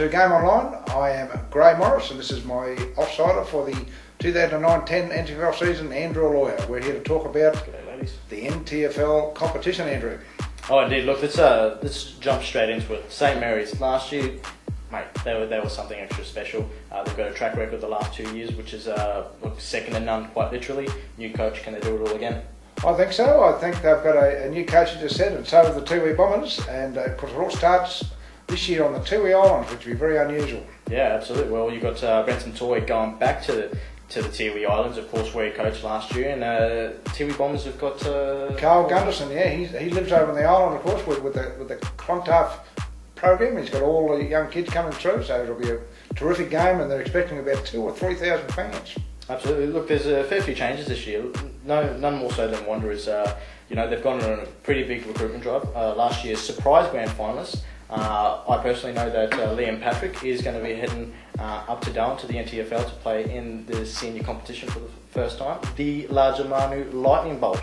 to Game Online. I am Gray Morris and this is my offsider for the 2009-10 NTFL season, Andrew Aloia. We're here to talk about the NTFL competition, Andrew. Oh indeed, look, let's jump straight into it. St Mary's, last year, mate, they were something extra special. They've got a track record the last 2 years, which is second to none, quite literally. New coach, can they do it all again? I think so. I think they've got a new coach, as you said, and so have the Tiwi Bombers, and of course it all starts this year on the Tiwi Islands, which will be very unusual. Yeah, absolutely. Well, you've got Brenton Toy going back to the Tiwi Islands, of course, where he coached last year, and Tiwi Bombers have got Carl Gunderson. Yeah, he lives over on the island, of course, with the Clontarf program. He's got all the young kids coming through, so it'll be a terrific game, and they're expecting about 2,000 or 3,000 fans. Absolutely. Look, there's a fair few changes this year. None more so than Wanderers. They've gone on a pretty big recruitment drive. Last year's surprise grand finalists. I personally know that Liam Patrick is going to be heading up to Darwin to the NTFL to play in the senior competition for the first time, the Larger Manu Lightning Bolt.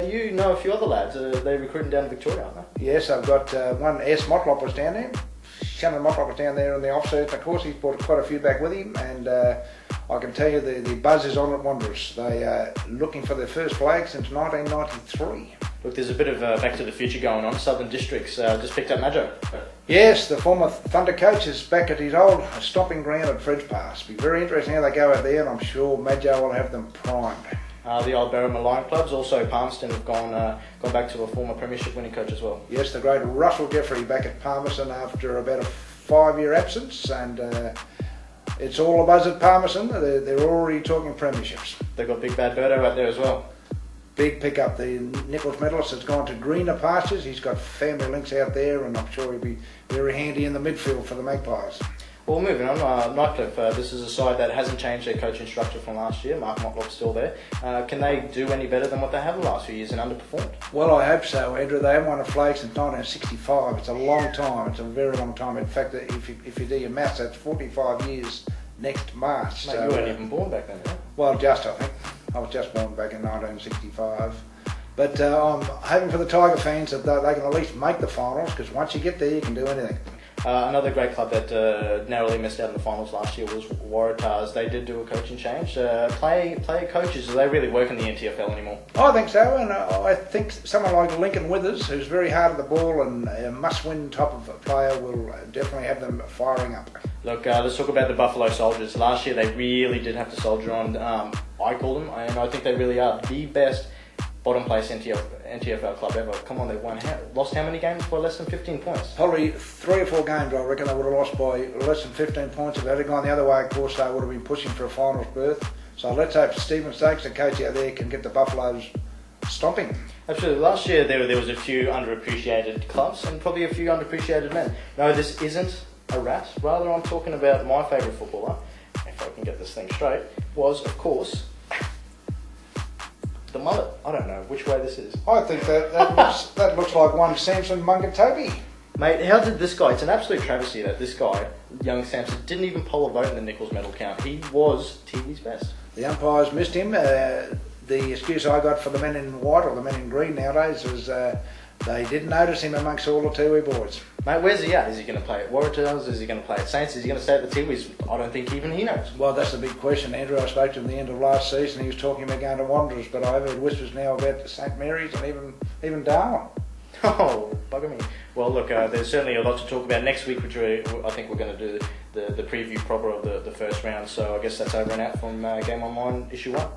You know a few other lads. They're recruiting down to Victoria, aren't they? Yes, I've got one. S. Motlop was down there. Shannon Motlop was down there in the off-season. Of course, he's brought quite a few back with him, and I can tell you the buzz is on at Wanderers. They are looking for their first flag since 1993. Look, there's a bit of back to the future going on. Southern Districts just picked up Majo. Yes, the former Thunder coach is back at his old stomping ground at Fred's Pass. It'll be very interesting how they go out there, and I'm sure Majo will have them primed. The old Berrima Lion Clubs, also Palmerston, have gone back to a former premiership winning coach as well. Yes, the great Russell Jeffrey back at Palmerston after about a 5-year absence, and it's all a buzz at Palmerston. They're already talking premierships. They've got Big Bad Birdo out there as well. Big pickup. The Nichols medalist has gone to greener pastures. He's got family links out there, and I'm sure he'll be very handy in the midfield for the Magpies. Well, moving on, Nightcliff, this is a side that hasn't changed their coaching structure from last year. Mark Motlop's still there. Can they do any better than what they have the last few years and underperformed? Well, I hope so, Andrew. They haven't won a flag since 1965. It's a long time. It's a very long time. In fact, if you do your maths, that's 45 years next March. Mate, you weren't even born back then, yeah? Well, I think. I was just born back in 1965. But I'm hoping for the Tiger fans that they can at least make the finals, because once you get there, you can do anything. Another great club that narrowly missed out in the finals last year was Waratahs. They did do a coaching change. Player coaches, do they really work in the NTFL anymore? I think so, and I think someone like Lincoln Withers, who's very hard at the ball and a must-win type of player, will definitely have them firing up. Look, let's talk about the Buffalo Soldiers. Last year they really did have to soldier on, I call them, and I think they really are the best bottom place NTFL club ever. Come on, they've lost how many games by less than 15 points? Probably 3 or 4 games, I reckon they would have lost by less than 15 points. If they had gone the other way, of course, they would have been pushing for a finals berth. So let's hope Stephen Stokes, the coach out there, can get the Buffaloes stomping. Absolutely. Last year there was a few underappreciated clubs and probably a few underappreciated men. No, this isn't a rat. Rather, I'm talking about my favourite footballer, if I can get this thing straight, was, of course, the mullet. I don't know which way this is. I think that looks like one Samson Mungatobi. Mate, how did this guy... It's an absolute travesty that this guy, young Samson, didn't even poll a vote in the Nichols medal count. He was Tiwi's best. The umpires missed him. The excuse I got for the men in white, or the men in green nowadays, was they didn't notice him amongst all the Tiwi boys. Mate, where's he at? Is he going to play at Waratahs? Is he going to play at Saints? Is he going to stay at the Tiwis? I don't think even he knows. Well, that's the big question, Andrew. I spoke to him at the end of last season. He was talking about going to Wanderers, but I've heard whispers now about St Mary's and even Darwin. Oh, bugger me. Well, look, there's certainly a lot to talk about next week, which I think we're going to do the preview proper of the first round. So I guess that's over and out from Game Online Issue 1.